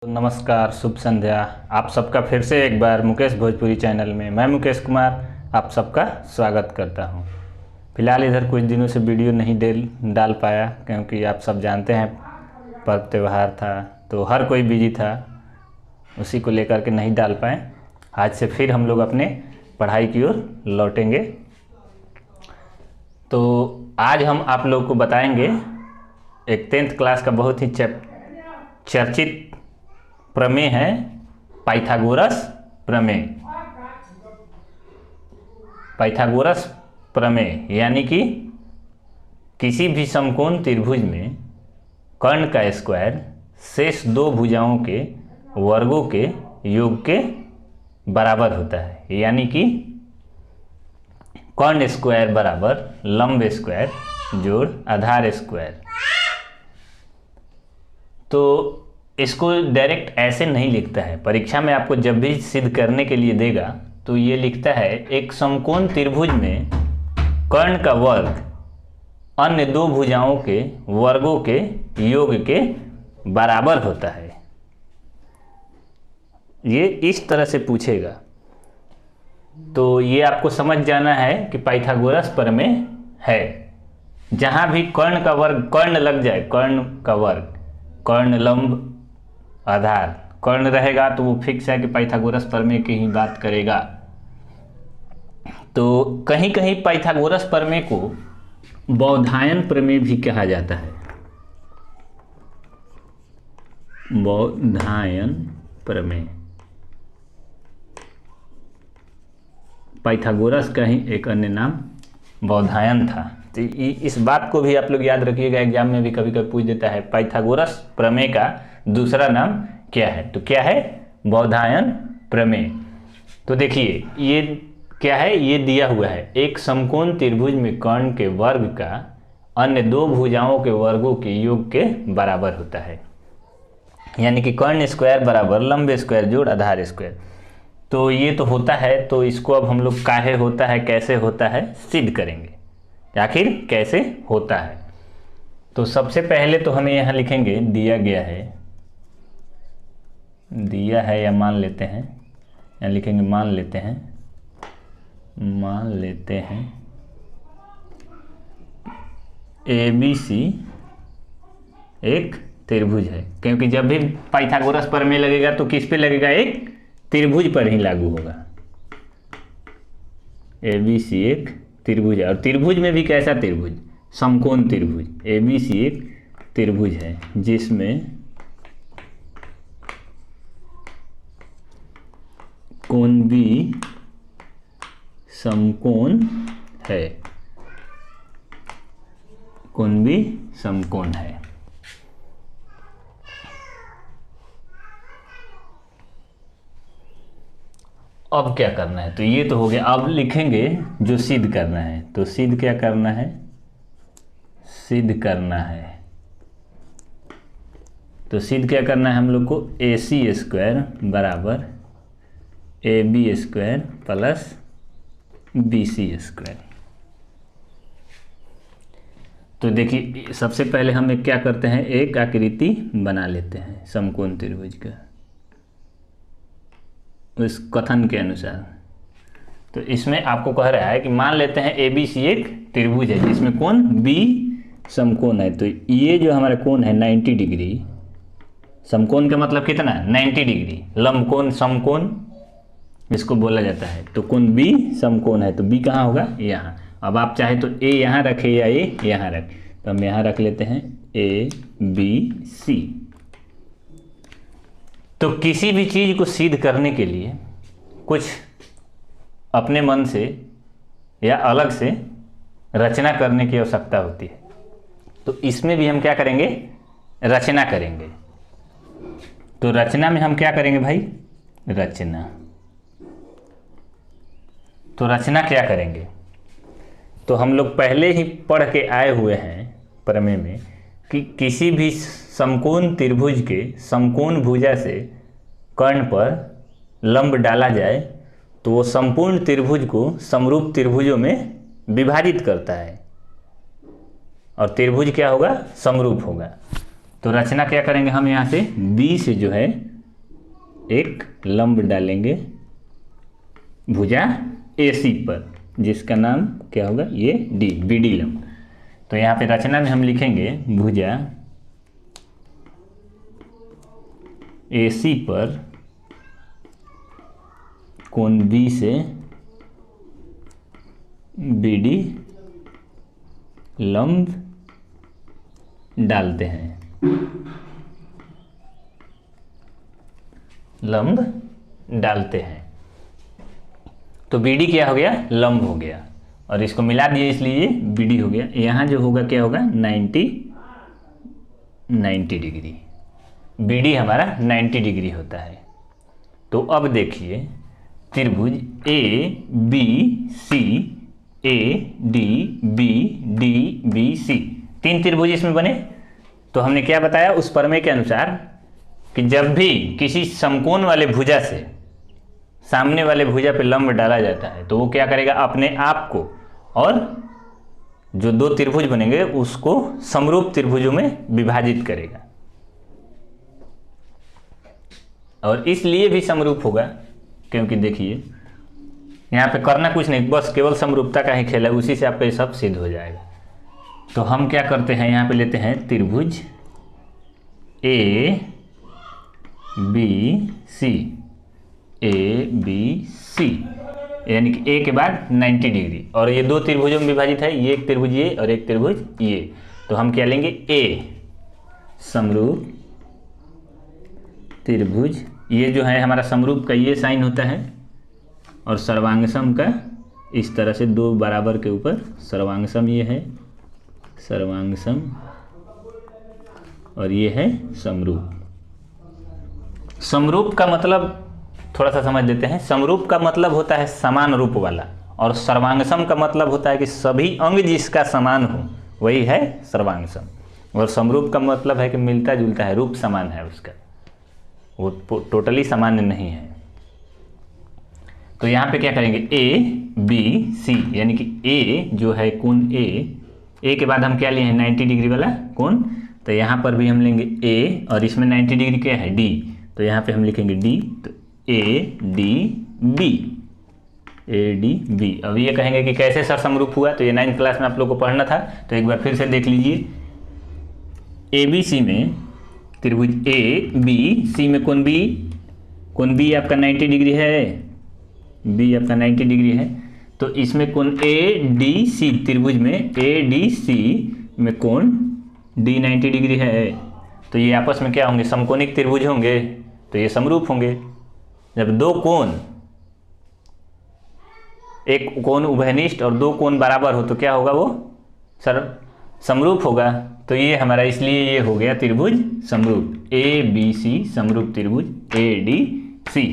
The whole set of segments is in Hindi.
नमस्कार, शुभ संध्या। आप सबका फिर से एक बार मुकेश भोजपुरी चैनल में मैं मुकेश कुमार आप सबका स्वागत करता हूं। फिलहाल इधर कुछ दिनों से वीडियो नहीं डाल पाया क्योंकि आप सब जानते हैं पर्व त्यौहार था तो हर कोई बिजी था, उसी को लेकर के नहीं डाल पाए। आज से फिर हम लोग अपने पढ़ाई की ओर लौटेंगे। तो आज हम आप लोग को बताएंगे एक 10th क्लास का बहुत ही चर्चित प्रमेय है, पाइथागोरस प्रमेय। पाइथागोरस प्रमेय यानी कि किसी भी समकोण त्रिभुज में कर्ण का स्क्वायर शेष दो भुजाओं के वर्गों के योग के बराबर होता है, यानी कि कर्ण स्क्वायर बराबर लंब स्क्वायर जोड़ आधार स्क्वायर। तो इसको डायरेक्ट ऐसे नहीं लिखता है, परीक्षा में आपको जब भी सिद्ध करने के लिए देगा तो ये लिखता है एक समकोण त्रिभुज में कर्ण का वर्ग अन्य दो भुजाओं के वर्गों के योग के बराबर होता है। ये इस तरह से पूछेगा तो ये आपको समझ जाना है कि पाइथागोरस प्रमेय है। जहां भी कर्ण का वर्ग कर्ण लग जाए, कर्ण का वर्ग कर्ण लंब आधार कर्ण रहेगा तो वो फिक्स है कि पाइथागोरस प्रमेय की ही बात करेगा। तो कहीं कहीं पाइथागोरस प्रमेय को बौधायन प्रमेय भी कहा जाता है। बौधायन प्रमेय पाइथागोरस का ही एक अन्य नाम बौधायन था। तो इस बात को भी आप लोग याद रखिएगा, एग्जाम में भी कभी कभी पूछ देता है पाइथागोरस प्रमेय का दूसरा नाम क्या है। तो क्या है? बौधायन प्रमेय। तो देखिए ये क्या है, ये दिया हुआ है एक समकोण त्रिभुज में कर्ण के वर्ग का अन्य दो भुजाओं के वर्गों के योग के बराबर होता है, यानी कि कर्ण स्क्वायर बराबर लंब स्क्वायर जोड़ आधार स्क्वायर। तो ये तो होता है, तो इसको अब हम लोग काहे होता है कैसे होता है सिद्ध करेंगे, आखिर कैसे होता है। तो सबसे पहले तो हमें यहाँ लिखेंगे दिया है या मान लेते हैं, यहाँ लिखेंगे मान लेते हैं ABC एक त्रिभुज है, क्योंकि जब भी पाइथागोरस प्रमेय लगेगा तो किस पे लगेगा? एक त्रिभुज पर ही लागू होगा। ABC एक त्रिभुज है और त्रिभुज में भी कैसा त्रिभुज? समकोण त्रिभुज। ABC एक त्रिभुज है जिसमें कोण भी समकोण है, कोण भी समकोण है। अब क्या करना है? तो ये तो हो गया। अब लिखेंगे जो सिद्ध करना है। तो सिद्ध क्या करना है? सिद्ध करना है तो सिद्ध क्या करना है हम लोग को? AC स्क्वायर बराबर AB square plus BC square. तो देखिए सबसे पहले हम एक क्या करते हैं, एक आकृति बना लेते हैं समकोण त्रिभुज का उस कथन के अनुसार। तो इसमें आपको कह रहा है कि मान लेते हैं ABC एक त्रिभुज है जिसमें कोण B समकोण है। तो ये जो हमारा कोण है 90 डिग्री, समकोण का मतलब कितना? 90 डिग्री। लंब कोण समकोण इसको बोला जाता है। तो कोण B समकोण है तो B कहाँ होगा? यहाँ। अब आप चाहे तो A यहाँ रखें या A यहाँ रखें, तो हम यहाँ रख लेते हैं ABC। तो किसी भी चीज़ को सिद्ध करने के लिए कुछ अपने मन से या अलग से रचना करने की आवश्यकता होती है। तो इसमें भी हम क्या करेंगे? रचना करेंगे। तो रचना में हम क्या करेंगे भाई? रचना। तो रचना क्या करेंगे? तो हम लोग पहले ही पढ़ के आए हुए हैं प्रमेय में कि किसी भी समकोण त्रिभुज के समकोण भुजा से कर्ण पर लंब डाला जाए तो वो संपूर्ण त्रिभुज को समरूप त्रिभुजों में विभाजित करता है और त्रिभुज क्या होगा? समरूप होगा। तो रचना क्या करेंगे हम, यहाँ से बी से जो है एक लंब डालेंगे भुजा AC पर, जिसका नाम क्या होगा, ये डी, BD लंब। तो यहाँ पे रचना में हम लिखेंगे भुजा AC पर कोण B से BD लंब डालते हैं, लंब डालते हैं। तो BD क्या हो गया, लंब हो गया, और इसको मिला दिए इसलिए ये BD हो गया। यहाँ जो होगा क्या होगा, 90 डिग्री। BD हमारा 90 डिग्री होता है। तो अब देखिए त्रिभुज ABC ADBDBC, 3 त्रिभुज इसमें बने। तो हमने क्या बताया उस प्रमेय के अनुसार कि जब भी किसी समकोण वाले भुजा से सामने वाले भुजा पे लंब डाला जाता है तो वो क्या करेगा, अपने आप को और जो 2 त्रिभुज बनेंगे उसको समरूप त्रिभुजों में विभाजित करेगा। और इसलिए भी समरूप होगा क्योंकि देखिए यहाँ पे करना कुछ नहीं, बस केवल समरूपता का ही खेल है, उसी से आपका ये सब सिद्ध हो जाएगा। तो हम क्या करते हैं, यहाँ पे लेते हैं त्रिभुज ABC यानी कि A के बाद 90 डिग्री, और ये 2 त्रिभुजों में विभाजित है, ये एक त्रिभुज ये और एक त्रिभुज ये। तो हम क्या लेंगे, A समरूप त्रिभुज, ये जो है हमारा समरूप का ये साइन होता है, और सर्वांगसम का इस तरह से 2 बराबर के ऊपर सर्वांगसम ये है सर्वांगसम, और ये है समरूप। समरूप का मतलब थोड़ा सा समझ लेते हैं। समरूप का मतलब होता है समान रूप वाला, और सर्वांगसम का मतलब होता है कि सभी अंग जिसका समान हो वही है सर्वांगसम, और समरूप का मतलब है कि मिलता जुलता है, रूप समान है उसका, वो टोटली सामान्य नहीं है। तो यहाँ पे क्या करेंगे, ABC यानी कि A जो है कोण A के बाद हम क्या लिए हैं 90 डिग्री वाला कोण, तो यहाँ पर भी हम लेंगे A, और इसमें 90 डिग्री क्या है D, तो यहाँ पे हम लिखेंगे D, तो ADB। अब ये कहेंगे कि कैसे सर समरूप हुआ, तो ये 9th क्लास में आप लोग को पढ़ना था, तो एक बार फिर से देख लीजिए। ABC में त्रिभुज ABC में कोण B आपका 90 डिग्री है, B आपका 90 डिग्री है। तो इसमें कोण ADC, त्रिभुज में ADC में कोण D 90 डिग्री है। तो ये आपस में क्या होंगे, समकोणिक त्रिभुज होंगे, तो ये समरूप होंगे। जब 2 कोण, एक कोण उभयनिष्ठ और 2 कोण बराबर हो तो क्या होगा, वो समरूप होगा। तो ये हमारा इसलिए ये हो गया त्रिभुज समरूप, ABC समरूप त्रिभुज ADC।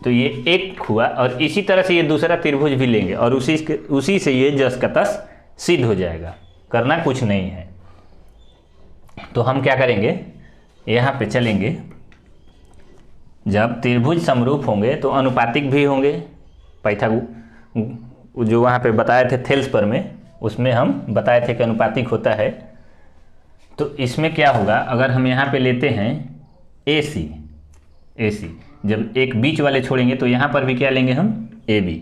तो ये एक हुआ, और इसी तरह से ये दूसरा त्रिभुज भी लेंगे और उसी से ये जस का तस सिद्ध हो जाएगा, करना कुछ नहीं है। तो हम क्या करेंगे, यहाँ पे चलेंगे, जब त्रिभुज समरूप होंगे तो अनुपातिक भी होंगे। पाइथागोरस जो वहाँ पे बताए थे थेल्स पर में, उसमें हम बताए थे कि अनुपातिक होता है। तो इसमें क्या होगा, अगर हम यहाँ पे लेते हैं AC, जब एक बीच वाले छोड़ेंगे तो यहाँ पर भी क्या लेंगे हम AB।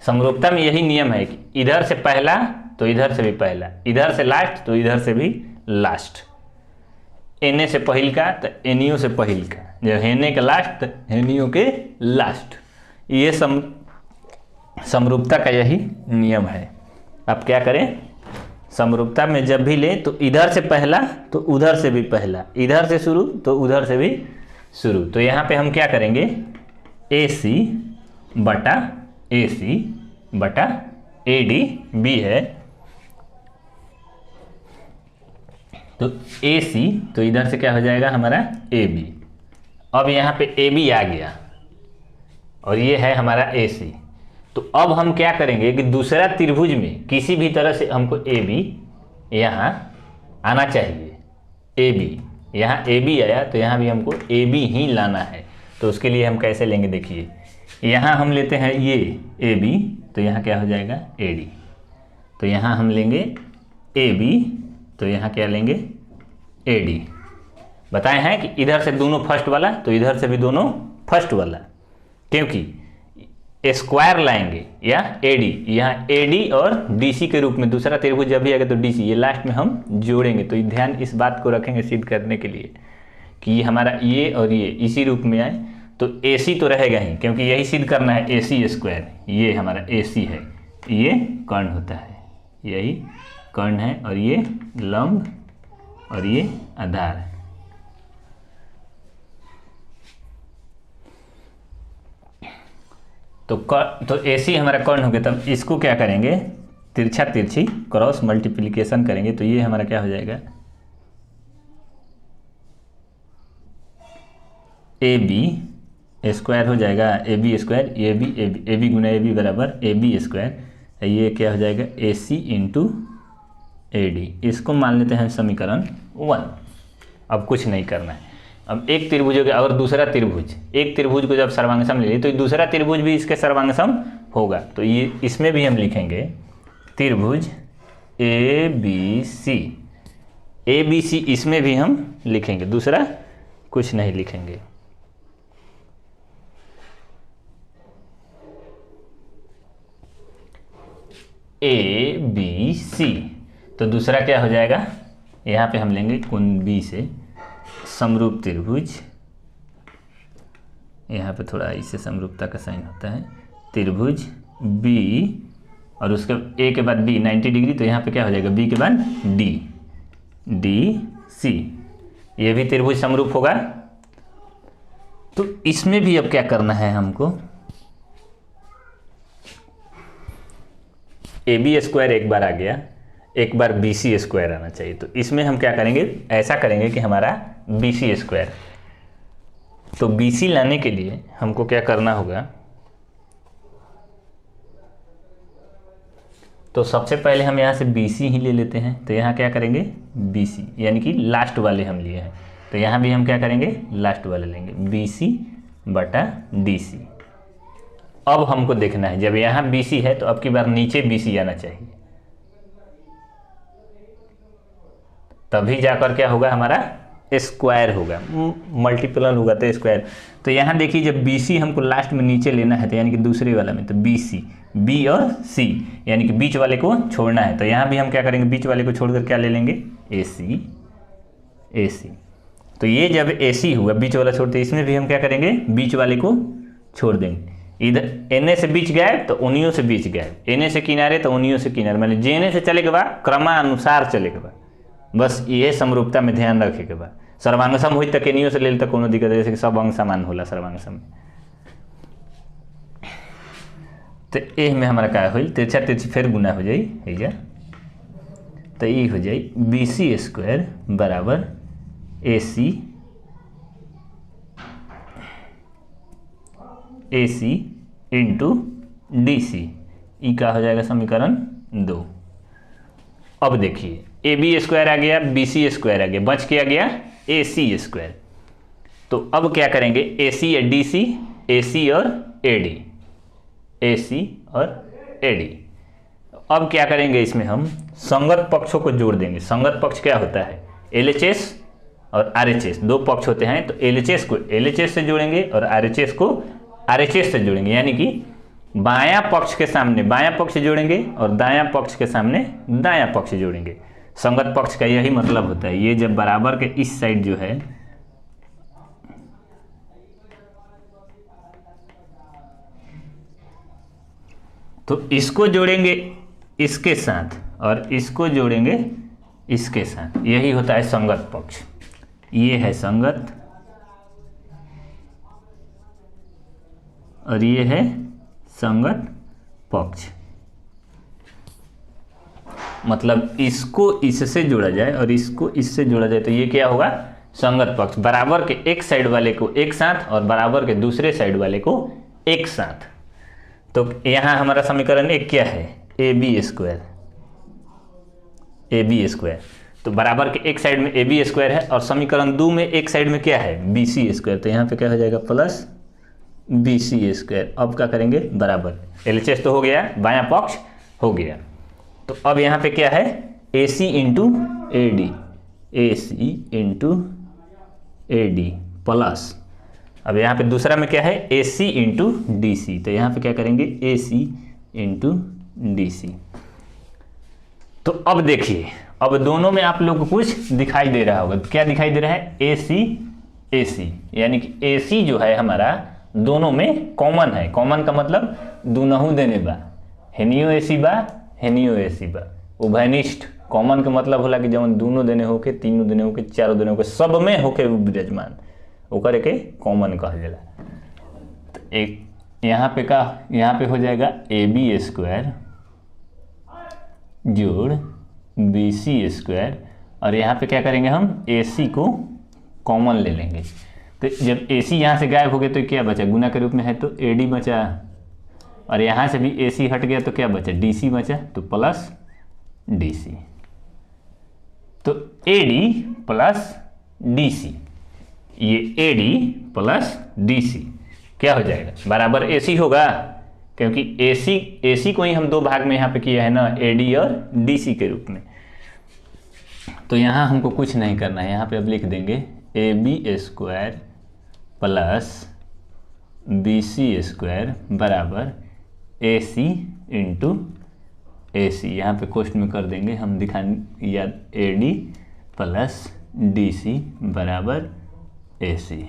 समरूपता में यही नियम है कि इधर से पहला तो इधर से भी पहला, इधर से लास्ट तो इधर से भी लास्ट, NA से पहिल का तो NO से पहिल का, जब हेने के लास्ट तो हेनियो के लास्ट। ये समरूपता का यही नियम है। अब क्या करें, समरूपता में जब भी ले तो इधर से पहला तो उधर से भी पहला, इधर से शुरू तो उधर से भी शुरू। तो यहाँ पे हम क्या करेंगे, AC बटा ADB है, तो AC तो इधर से क्या हो जाएगा हमारा AB। अब यहाँ पे AB आ गया और ये है हमारा AC। तो अब हम क्या करेंगे कि दूसरा त्रिभुज में किसी भी तरह से हमको AB यहाँ आना चाहिए, AB यहाँ AB आया तो यहाँ भी हमको AB ही लाना है। तो उसके लिए हम कैसे लेंगे, देखिए यहाँ हम लेते हैं ये AB, तो यहाँ क्या हो जाएगा AD, तो यहाँ हम लेंगे AB, तो यहाँ क्या लेंगे AD, बताए हैं कि इधर से दोनों फर्स्ट वाला तो इधर से भी दोनों फर्स्ट वाला, क्योंकि स्क्वायर लाएंगे या एडी, यहाँ एडी और डीसी के रूप में दूसरा त्रिभुज जब भी आएगा तो डीसी, ये लास्ट में हम जोड़ेंगे। तो ध्यान इस बात को रखेंगे सिद्ध करने के लिए कि ये हमारा ये और ये इसी रूप में आए, तो एसी तो रहेगा ही, क्योंकि यही सिद्ध करना है एसी स्क्वायर, ये हमारा एसी है, ये कर्ण होता है, यही कर्ण है, और ये लंब और ये आधार है। तो एसी हमारा कर्ण हो गया, तब इसको क्या करेंगे, तिरछा तिरछी क्रॉस मल्टीप्लिकेशन करेंगे, तो ये हमारा क्या हो जाएगा, ए बी स्क्वायर हो जाएगा, A B square, A B गुना ए बी बराबर ए बी स्क्वायर, ये क्या हो जाएगा ए सी इंटू ए डी। इसको मान लेते हैं समीकरण 1। अब कुछ नहीं करना है। अब एक त्रिभुज हो गया और दूसरा त्रिभुज, एक त्रिभुज को जब सर्वांगसम ले लिए तो दूसरा त्रिभुज भी इसके सर्वांगसम होगा, तो ये इसमें भी हम लिखेंगे त्रिभुज ए बी सी, इसमें भी हम लिखेंगे, दूसरा कुछ नहीं लिखेंगे। ए बी सी, तो दूसरा क्या हो जाएगा, यहाँ पे हम लेंगे कोण बी से समरूप त्रिभुज, यहाँ पे थोड़ा इससे समरूपता का साइन होता है, त्रिभुज बी और उसके ए के बाद बी 90 डिग्री, तो यहाँ पे क्या हो जाएगा बी के बाद डी, डी सी, ये भी त्रिभुज समरूप होगा। तो इसमें भी अब क्या करना है हमको, ए बी स्क्वायर एक बार आ गया, एक बार बी सी स्क्वायर आना चाहिए, तो इसमें हम क्या करेंगे, ऐसा करेंगे कि हमारा बी सी स्क्वायर, तो बी सी लाने के लिए हमको क्या करना होगा, तो सबसे पहले हम यहाँ से बी सी ही ले लेते हैं, तो यहाँ क्या करेंगे बी सी, यानी कि लास्ट वाले हम लिए हैं, तो यहाँ भी हम क्या करेंगे लास्ट वाले लेंगे, बी सी बटा डी सी। अब हमको देखना है जब यहाँ बी सी है तो अब की बार नीचे बी सी आना चाहिए, तभी जाकर क्या होगा हमारा स्क्वायर होगा, मल्टीपल होगा तो स्क्वायर। तो यहाँ देखिए जब बी सी हमको लास्ट में नीचे लेना है, तो यानी कि दूसरे वाला में, तो बी सी, बी और सी, यानी कि बीच वाले को छोड़ना है, तो यहाँ भी हम क्या करेंगे बीच वाले को छोड़कर क्या ले लेंगे ए सी, ए सी। तो ये जब ए सी हुआ बीच वाला छोड़ते, इसमें भी हम क्या करेंगे बीच वाले को छोड़ देंगे, इधर एन ए से बीच गायब तो उन्हीं से बीच गायब, एन ए से किनारे तो उन्हीं से किनारे, मतलब जेने से चले के बाद क्रमानुसार चले के बाद, बस ये समरूपता में ध्यान रखे के बाद। सर्वांगसम हुई तक एनियो से ले तक कोनो दिक्कत, जैसे कि सब अंग समान होला सर्वांगसम में। तो एह में हमारा क्या होई, तिरछा तिरछी फिर गुना हो जाई है, तो ये हो जाई बी सी स्क्वायर बराबर ए सी इंटू डी सी, ई का हो जाएगा समीकरण 2। अब देखिए ए बी स्क्वायर आ गया, बी सी स्क्वायर आ गया, बच के आ गया ए सी स्क्वायर। तो अब क्या करेंगे ए सी या डी सी, ए सी और ए डी, ए सी और ए डी। अब क्या करेंगे इसमें हम संगत पक्षों को जोड़ देंगे। संगत पक्ष क्या होता है, एल एच एस और आर एच एस, दो पक्ष होते हैं, तो एल एच एस को एल एच एस से जोड़ेंगे और आर एच एस को आर एच एस से जोड़ेंगे, यानी कि बायां पक्ष के सामने बायां पक्ष जोड़ेंगे और दायां पक्ष के सामने दायां पक्ष जोड़ेंगे। संगत पक्ष का यही मतलब होता है, ये जब बराबर के इस साइड जो है तो इसको जोड़ेंगे इसके साथ और इसको जोड़ेंगे इसके साथ, यही होता है संगत पक्ष। ये है संगत और ये है संगत पक्ष, मतलब इसको इससे जोड़ा जाए और इसको इससे जोड़ा जाए तो ये क्या होगा संगत पक्ष। बराबर के एक साइड वाले को एक साथ और बराबर के दूसरे साइड वाले को एक साथ। तो यहाँ हमारा समीकरण एक क्या है, A B square, A B square. तो बराबर के एक साइड में ए बी स्क्वायर है और समीकरण 2 में एक साइड में क्या है बी सी स्क्वायर, तो यहाँ पे क्या हो जाएगा प्लस बी सी स्क्वायर। अब क्या करेंगे बराबर एल एच एस तो हो गया, बायां पक्ष हो गया, तो अब यहाँ पे क्या है a c into a d, a c into AD plus, अब यहाँ पे दूसरा में क्या है AC इंटू DC, तो यहाँ पे क्या करेंगे AC इंटू DC। तो अब देखिए, अब दोनों में आप लोग को कुछ दिखाई दे रहा होगा, क्या दिखाई दे रहा है AC, यानी कि AC जो है हमारा दोनों में कॉमन है। कॉमन का मतलब दुनहु देने बा, हेनियो AC बा, हेनियो AC बा, उभयनिष्ठ। कॉमन का मतलब होला कि जब दोनों देने होके, तीनों देने होके, चारों देने होके, सब में होके विराजमान, ओकर के कॉमन कहल जाला। तो एक यहाँ पे हो जाएगा AB स्क्वायर जोड़ BC स्क्वायर, और यहाँ पे क्या करेंगे हम AC को कॉमन ले लेंगे। तो जब AC यहाँ से गायब हो गया तो क्या बचा, गुना के रूप में है तो AD बचा, और यहाँ से भी AC हट गया तो क्या बचा, DC बचा, तो प्लस DC। तो AD प्लस DC, ये AD प्लस DC क्या हो जाएगा, बराबर AC होगा, क्योंकि AC को ही हम दो भाग में यहाँ पे किया है ना, AD और DC के रूप में। तो यहाँ हमको कुछ नहीं करना है, यहाँ पे अब लिख देंगे AB square plus BC square बराबर AC इंटू AC। यहाँ पे क्वेश्चन में कर देंगे हम, दिखाने या AD प्लस DC बराबर AC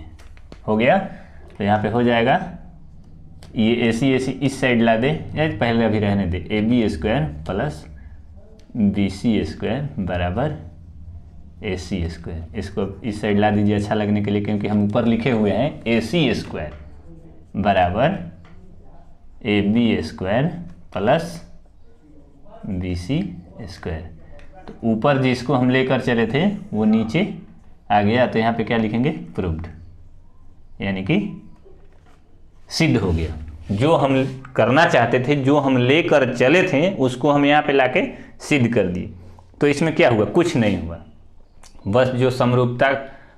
हो गया। तो यहाँ पे हो जाएगा, ये AC इस साइड ला दे, या पहले अभी रहने दे, AB square plus BC square बराबर AC स्क्वायर। इसको इस साइड ला दीजिए अच्छा लगने के लिए, क्योंकि हम ऊपर लिखे हुए हैं AC स्क्वायर बराबर AB square plus BC square. तो ऊपर जिसको हम लेकर चले थे वो नीचे आ गया, तो यहाँ पे क्या लिखेंगे, प्रूव्ड, यानी कि सिद्ध हो गया। जो हम करना चाहते थे, जो हम लेकर चले थे, उसको हम यहाँ पे लाके सिद्ध कर दिए। तो इसमें क्या हुआ, कुछ नहीं हुआ, बस जो समरूपता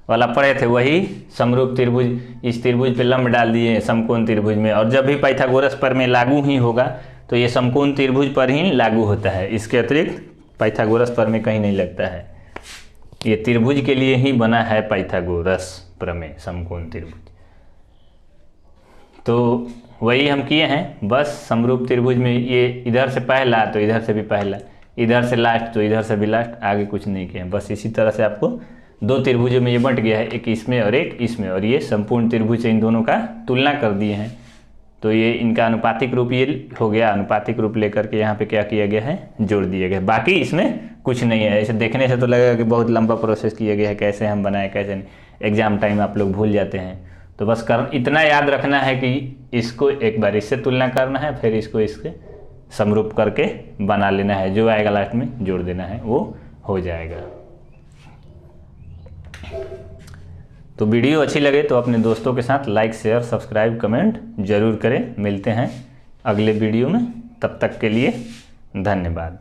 वाला पढ़े थे वही समरूप त्रिभुज, इस त्रिभुज पे लंब डाल दिए समकोण त्रिभुज में, और जब भी पाइथागोरस पर में लागू ही होगा तो ये समकोण त्रिभुज पर ही लागू होता है, इसके अतिरिक्त पाइथागोरस पर में कहीं नहीं लगता है। ये त्रिभुज के लिए ही बना है पाइथागोरस प्रमेय, समकोण त्रिभुज। तो वही हम किए हैं, बस समरूप त्रिभुज में ये इधर से पहला तो इधर से भी पहला, इधर से लास्ट तो इधर से भी लास्ट, आगे कुछ नहीं किए हैं। बस इसी तरह से आपको दो त्रिभुजों में ये बंट गया है, एक इसमें और एक इसमें, और ये संपूर्ण त्रिभुज से इन दोनों का तुलना कर दिए हैं। तो ये इनका अनुपातिक रूप ये हो गया, अनुपातिक रूप लेकर के यहाँ पे क्या किया गया है, जोड़ दिया गया। बाकी इसमें कुछ नहीं है। ऐसे देखने से तो लगेगा कि बहुत लंबा प्रोसेस किया गया है, कैसे हम बनाए कैसे नहीं, एग्जाम टाइम आप लोग भूल जाते हैं। तो बस इतना याद रखना है कि इसको एक बार इससे तुलना करना है, फिर इसको इसके समरूप करके बना लेना है, जो आएगा लास्ट में जोड़ देना है, वो हो जाएगा। तो वीडियो अच्छी लगे तो अपने दोस्तों के साथ लाइक शेयर सब्सक्राइब कमेंट जरूर करें। मिलते हैं अगले वीडियो में, तब तक के लिए धन्यवाद।